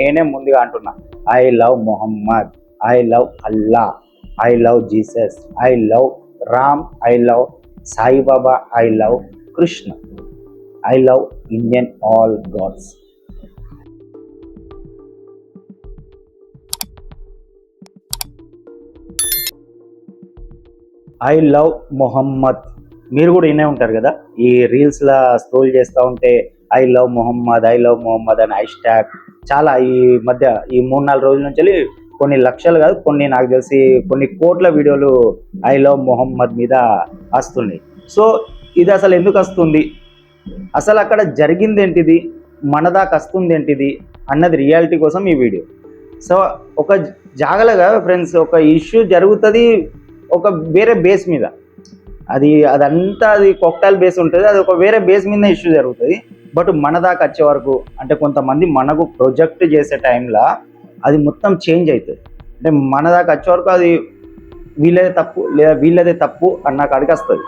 నేనే ముందుగా అంటున్నా, I love Mohammed, I love Allah, I love Jesus, I love Ram, I love Saibaba, I love Krishna, I love Indian all gods. I love Mohammed. మీరు కూడా వినే ఉంటారు కదా, ఈ రీల్స్లో స్క్రోల్ చేస్తూ ఉంటే I love Mohammed, I love Mohammed అని హ్యాష్ ట్యాగ్ చాలా ఈ మధ్య ఈ 3-4 రోజుల నుంచి కొన్ని లక్షలు కాదు, కొన్ని నాకు తెలిసి కొన్ని కోట్ల వీడియోలు ఐ లవ్ మొహమ్మద్ మీద వస్తున్నాయి. సో ఇది అసలు ఎందుకు వస్తుంది, అసలు అక్కడ జరిగింది ఏంటిది, మన దాకా వస్తుంది ఏంటిది అన్నది రియాలిటీ కోసం ఈ వీడియో. సో ఒక జాగలగా ఫ్రెండ్స్, ఒక ఇష్యూ జరుగుతుంది ఒక వేరే బేస్ మీద, అదంతా కాక్టైల్ బేస్ ఉంటుంది, అది ఒక వేరే బేస్ మీద ఇష్యూ జరుగుతుంది. బట్ మన దాకా వచ్చే వరకు అంటే కొంతమంది మనకు ప్రొజెక్ట్ చేసే టైంలో అది మొత్తం చేంజ్ అవుతుంది. అంటే మన దాకా వచ్చే వరకు అది వీళ్ళదే తప్పు లేదా వీళ్ళదే తప్పు అన్న కాడికి వస్తుంది.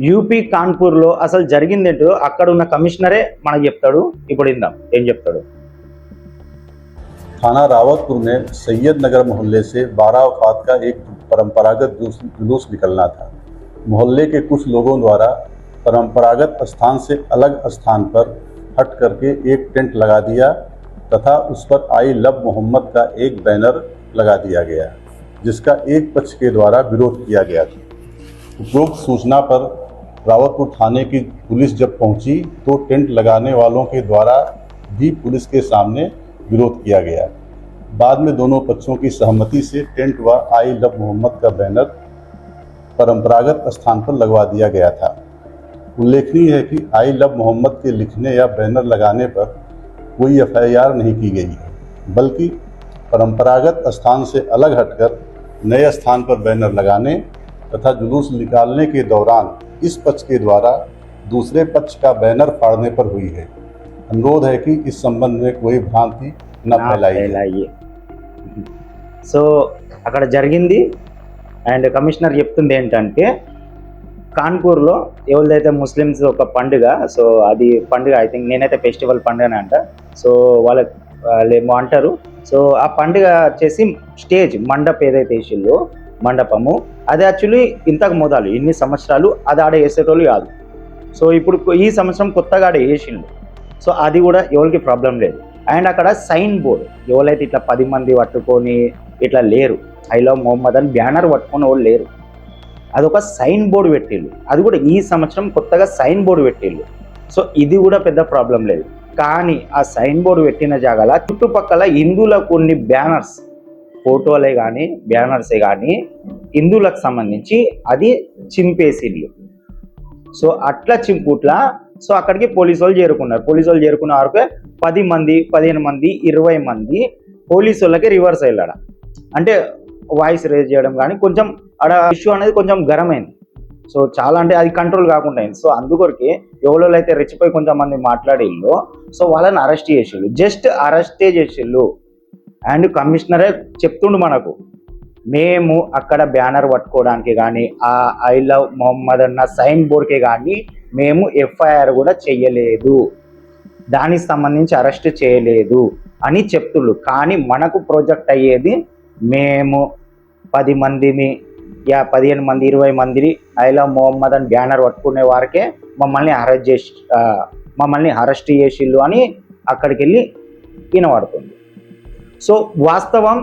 యూపీ కాన్పూర్లో అసలు జరిగిందేంటో అక్కడ ఉన్న కమిషనరే మనకు చెప్తాడు. ఇప్పుడు ఇందాం ఏం చెప్తాడు. थाना रावतपुर में सैयद नगर मोहल्ले से 12 वफात का एक परंपरागत जुलूस निकलना था। मोहल्ले के कुछ लोगों द्वारा परंपरागत स्थान से अलग स्थान पर हट करके एक टेंट लगा दिया तथा उस पर आई लव मोहम्मद का एक बैनर लगा दिया गया, जिसका एक पक्ष के द्वारा विरोध किया गया था। उपरोक्त सूचना पर रावतपुर थाने की पुलिस जब पहुंची तो टेंट लगाने वालों के द्वारा भी पुलिस के सामने विरोध किया गया। बाद में दोनों पक्षों की सहमति से टेंट व आई लव मोहम्मद का बैनर परंपरागत स्थान पर लगवा दिया गया था। उल्लेखनीय है कि आई लव मोहम्मद के लिखने या बैनर लगाने पर कोई FIR नहीं की गई है, बल्कि परंपरागत स्थान से अलग हटकर नए स्थान पर बैनर लगाने तथा जुलूस निकालने के दौरान इस पक्ष के द्वारा दूसरे पक्ष का बैनर फाड़ने पर हुई है। अनुरोध है कि इस संबंध में कोई भ्रांति न फैलाइए। సో అక్కడ జరిగింది అండ్ కమిషనర్ చెప్తుంది ఏంటంటే, కాన్పూర్లో ఎవరిదైతే ముస్లిమ్స్ ఒక పండుగ, సో అది పండుగ ఐ థింక్ నేనైతే ఫెస్టివల్ పండుగనే అంట. సో వాళ్ళేమో అంటారు. సో ఆ పండుగ వచ్చేసి స్టేజ్ మండపం ఏదైతే వేసిల్లో మండపము, అది యాక్చువల్లీ ఇంతకు మొదలు ఇన్ని సంవత్సరాలు అది ఆడ వేసేటోళ్ళు కాదు. సో ఇప్పుడు ఈ సంవత్సరం కొత్తగా ఆడ వేసిళ్ళు. సో అది కూడా ఎవరికి ప్రాబ్లం లేదు. అండ్ అక్కడ సైన్ బోర్డ్ ఎవరైతే ఇట్లా 10 మంది పట్టుకొని ఇట్లా లేరు, ఐ లవ్ మొహమ్మద్ అని బ్యానర్ పట్టుకొని వాళ్ళు లేరు, అదొక సైన్ బోర్డు పెట్టిళ్ళు. అది కూడా ఈ సంవత్సరం కొత్తగా సైన్ బోర్డు పెట్టిళ్ళు. సో ఇది కూడా పెద్ద ప్రాబ్లం లేదు. కానీ ఆ సైన్ బోర్డు పెట్టిన జాగాల చుట్టుపక్కల హిందువుల కొన్ని బ్యానర్స్, ఫోటోలే కానీ బ్యానర్సే కానీ హిందువులకు సంబంధించి అది చింపేసిళ్ళు. సో అట్లా చింపుట్లా సో అక్కడికి పోలీసు వాళ్ళు చేరుకున్నారు. పోలీసు వాళ్ళు చేరుకున్న వరకు 10 మంది 15 మంది 20 మంది పోలీసు వాళ్ళకి రివర్స్ అయ్యాడ. అంటే వాయిస్ రేజ్ చేయడం కానీ కొంచెం ఆడ ఇష్యూ అనేది కొంచెం గరమైంది. సో చాలా అంటే అది కంట్రోల్ కాకుండా అయింది. సో అందుకొరకే ఎవరో అయితే రెచ్చిపోయి కొంతమంది మాట్లాడిళ్ళు. సో వాళ్ళని అరెస్ట్ చేసిళ్ళు, జస్ట్ అరెస్టే చేసిళ్ళు. అండ్ కమిషనరే చెప్తుండు మనకు, మేము అక్కడ బ్యానర్ పట్టుకోవడానికి కానీ ఆ ఐ లవ్ మొహమ్మద్ అన్న సైన్ బోర్డ్కే కానీ మేము FIR కూడా చెయ్యలేదు, దానికి సంబంధించి అరెస్ట్ చేయలేదు అని చెప్తుళ్ళు. కానీ మనకు ప్రొజెక్ట్ అయ్యేది మేము 10 మందిని 15 మంది 20 మందిని ఐ లవ్ మొహమ్మద్ అని బ్యానర్ పట్టుకునే వారికే మమ్మల్ని అరెస్ట్ చేసిళ్ళు అని అక్కడికి వెళ్ళి వినబడుతుంది. సో వాస్తవం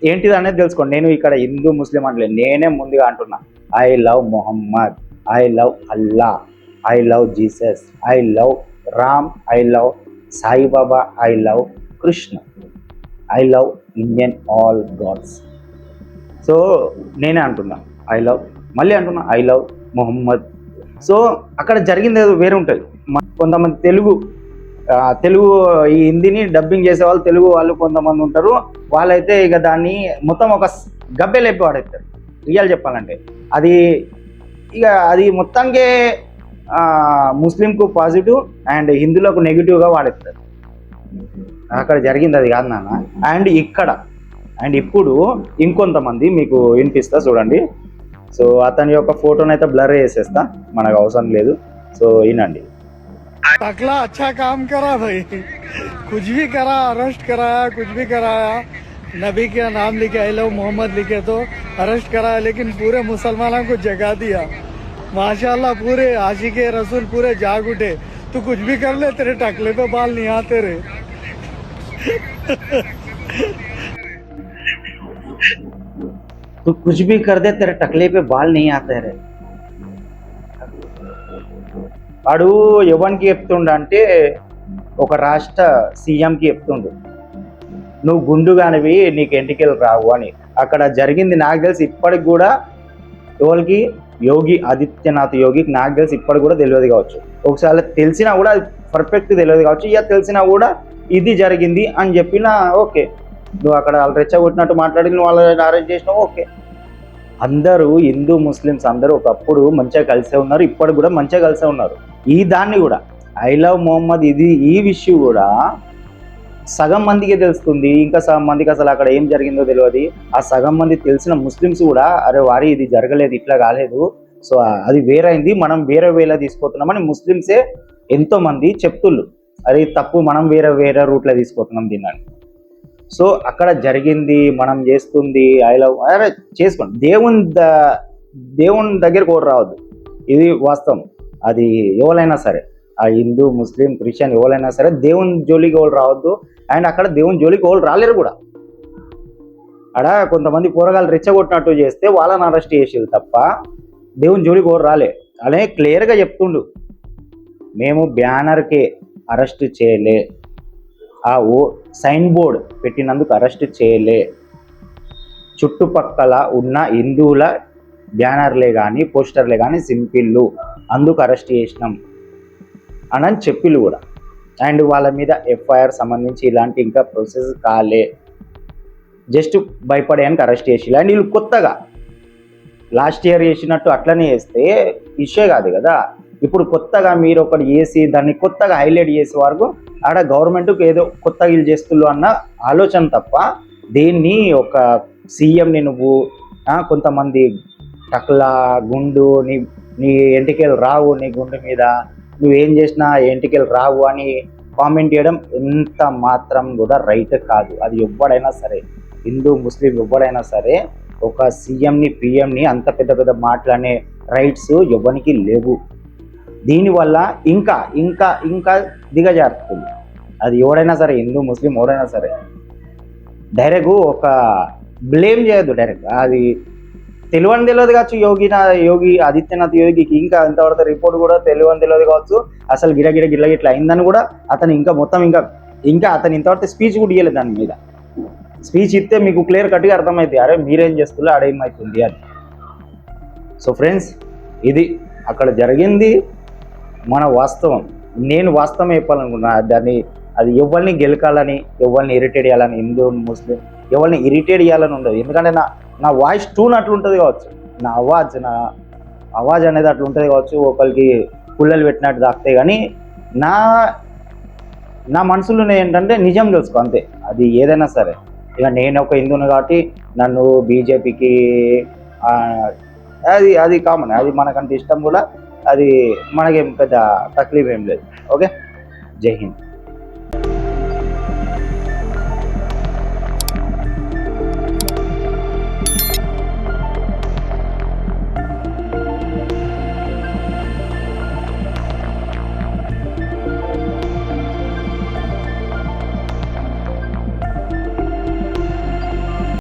ఏంటిది అనేది తెలుసుకోండి. నేను ఇక్కడ హిందూ ముస్లిం అంటే నేనే ముందుగా అంటున్నా, I love Mohammed, I love Allah, I love Jesus, I love Ram, I love Saibaba, I love Krishna, I love Indian all gods. So నేనే అంటున్నా మళ్ళీ అంటున్నా ఐ లవ్ మొహమ్మద్. సో అక్కడ జరిగింది ఏదో వేరే ఉంటుంది. కొంతమంది తెలుగు ఈ హిందీని డబ్బింగ్ చేసే వాళ్ళు తెలుగు వాళ్ళు కొంతమంది ఉంటారు. వాళ్ళైతే ఇక దాన్ని మొత్తం ఒక గబ్బెలేపి వాడేస్తారు. రియల్ చెప్పాలంటే అది మొత్తానికి ముస్లింకు పాజిటివ్ అండ్ హిందువులకు నెగిటివ్గా వాడేస్తారు. అక్కడ జరిగింది అది కాదు నాన్న. అండ్ ఇప్పుడు ఇంకొంతమంది మీకు వినిపిస్తా చూడండి. సో అతని యొక్క ఫోటోనైతే బ్లర్ చేసేస్తా, మనకు అవసరం లేదు. సో వినండి. टकला अच्छा काम करा भाई, कुछ भी करा, अरेस्ट कराया, कुछ भी कराया, नबी का नाम लिखे, आई लव मोहम्मद लिखे तो अरेस्ट कराया, लेकिन पूरे मुसलमानों को जगा दिया। माशाल्लाह, पूरे आशिके रसूल पूरे जाग उठे। तू कुछ भी कर ले, तेरे टकले पे बाल नहीं आते रे। तू कुछ भी कर दे, तेरे टकले पे बाल नहीं आते रे. వాడు ఎవరికి చెప్తుండ అంటే ఒక రాష్ట్ర సీఎంకి చెప్తుండు, నువ్వు గుండుగానివి, నీకు ఎంటికలు రావు అని. అక్కడ జరిగింది నాకు తెలిసి ఇప్పటికి కూడా ఎవరికి, యోగి ఆదిత్యనాథ్ యోగికి నాకు తెలిసి ఇప్పటికి కూడా తెలియదు కావచ్చు. ఒకసారి తెలిసినా కూడా అది పర్ఫెక్ట్ తెలియదు కావచ్చు. ఇక తెలిసినా కూడా ఇది జరిగింది అని చెప్పినా ఓకే, నువ్వు అక్కడ వాళ్ళు రెచ్చగొట్టినట్టు మాట్లాడి నువ్వు వాళ్ళని అరెస్ట్ చేసినావు ఓకే. అందరూ హిందూ ముస్లిమ్స్ అందరూ ఒకప్పుడు మంచిగా కలిసే ఉన్నారు, ఇప్పటికి కూడా మంచిగా కలిసే ఉన్నారు. ఈ దాన్ని కూడా ఐ లవ్ మొహమ్మద్ ఈ విషయం కూడా సగం మందికి తెలుస్తుంది, ఇంకా సగం మందికి అసలు అక్కడ ఏం జరిగిందో తెలియదు. ఆ సగం మంది తెలిసిన ముస్లిమ్స్ కూడా అరే వారి ఇది జరగలేదు, ఇట్లా కాలేదు, సో అది వేరైంది, మనం వేరే వేలా తీసుకుపోతున్నామని ముస్లిమ్సే ఎంతో మంది చెప్తుళ్ళు. అరే తప్పు, మనం వేరే రూట్లో తీసుకుపోతున్నాం దీన్ని. సో అక్కడ జరిగింది, మనం చేస్తుంది ఐ లవ్, అరే చేసుకోండి, దేవుని దగ్గర కూడా రావద్దు, ఇది వాస్తవం. అది ఎవరైనా సరే, ఆ హిందూ ముస్లిం క్రిస్టియన్ ఎవరైనా సరే దేవుని జోలికి ఎవరు రావద్దు. అండ్ అక్కడ దేవుని జోలికి ఎవరు రాలేరు కూడా. అక్కడ కొంతమంది పోరగాళ్ళు రెచ్చగొట్టినట్టు చేస్తే వాళ్ళని అరెస్ట్ చేసేది తప్ప దేవుని జోలికి ఎవరు రాలే. అలానే క్లియర్గా చెప్తుండు, మేము బ్యానర్కే అరెస్ట్ చేయలే, ఆ సైన్ బోర్డ్ పెట్టినందుకు అరెస్ట్ చేయలే, చుట్టుపక్కల ఉన్న హిందువుల బ్యానర్లే కానీ పోస్టర్లే కానీ సింపిల్లు, అందుకు అరెస్ట్ చేసినాం అని చెప్పిళ్ళు కూడా. అండ్ వాళ్ళ మీద ఎఫ్ఐఆర్ సంబంధించి ఇలాంటి ఇంకా ప్రాసెస్ కాలే, జస్ట్ భయపడేయడానికి అరెస్ట్ చేసి. అండ్ వీళ్ళు కొత్తగా లాస్ట్ ఇయర్ చేసినట్టు అట్లనే చేస్తే ఇష్యూ కాదు కదా. ఇప్పుడు కొత్తగా మీరు ఒకటి చేసి దాన్ని కొత్తగా హైలైట్ చేసే వరకు ఆడ గవర్నమెంట్కి ఏదో కొత్తగా వీళ్ళు చేస్తుళ్ళు అన్న ఆలోచన తప్ప, దీన్ని ఒక సీఎంని నువ్వు కొంతమంది టక్లా గుండు, నీ ఎంటికలు రావు, నీ గుండు మీద నువ్వేం చేసినా ఎంటికలు రావు అని కామెంట్ చేయడం ఎంత మాత్రం కూడా రైట్ కాదు. అది ఎవడైనా సరే, హిందూ ముస్లిం ఎవడైనా సరే, ఒక సీఎంని పిఎంని అంత పెద్ద మాటలనే రైట్స్ ఎవరికి లేవు. దీనివల్ల ఇంకా ఇంకా ఇంకా దిగజారుతుంది. అది ఎవడైనా సరే, హిందూ ముస్లిం ఎవడైనా సరే, డైరెక్ట్ ఒక బ్లేమ్ చేయొద్దు. డైరెక్ట్ అది తెలియదు కావచ్చు, యోగి ఆదిత్యనాథ్ యోగికి ఇంకా ఇంతవరకు రిపోర్ట్ కూడా తెలియదు కావచ్చు. అసలు గిట్లా అయిందని కూడా అతను ఇంకా మొత్తం ఇంకా అతను ఇంతవరకు స్పీచ్ కూడా ఇవ్వలేదు. దాని మీద స్పీచ్ ఇస్తే మీకు క్లియర్ కట్గా అర్థమవుతుంది, అరే మీరేం చేస్తున్నా ఆడేమవుతుంది అని. సో ఫ్రెండ్స్, ఇది అక్కడ జరిగింది మన వాస్తవం. నేను వాస్తవం చెప్పాలనుకున్నా, దాన్ని అది ఎవరిని గెలకాలని, ఎవరిని ఇరిటేట్ చేయాలని, హిందూ ముస్లిం ఎవరిని ఇరిటేట్ చేయాలని ఉండదు. ఎందుకంటే నా వాయిస్ టూన్ అట్లుంటుంది కావచ్చు, నా అవాజ్ అనేది అట్లుంటుంది కావచ్చు, ఒకరికి పుల్లలు పెట్టినట్టు తాకుతాయి. కానీ నా మనసులో ఏంటంటే నిజం తెలుసుకో అంతే, అది ఏదైనా సరే. ఇక నేను ఒక హిందువుని కాబట్టి నన్ను బీజేపీకి అది కామన్, అది మనకంటే ఇష్టం కూడా, అది మనకేం పెద్ద తక్లీఫ్ ఏం లేదు. ఓకే, జై హింద్.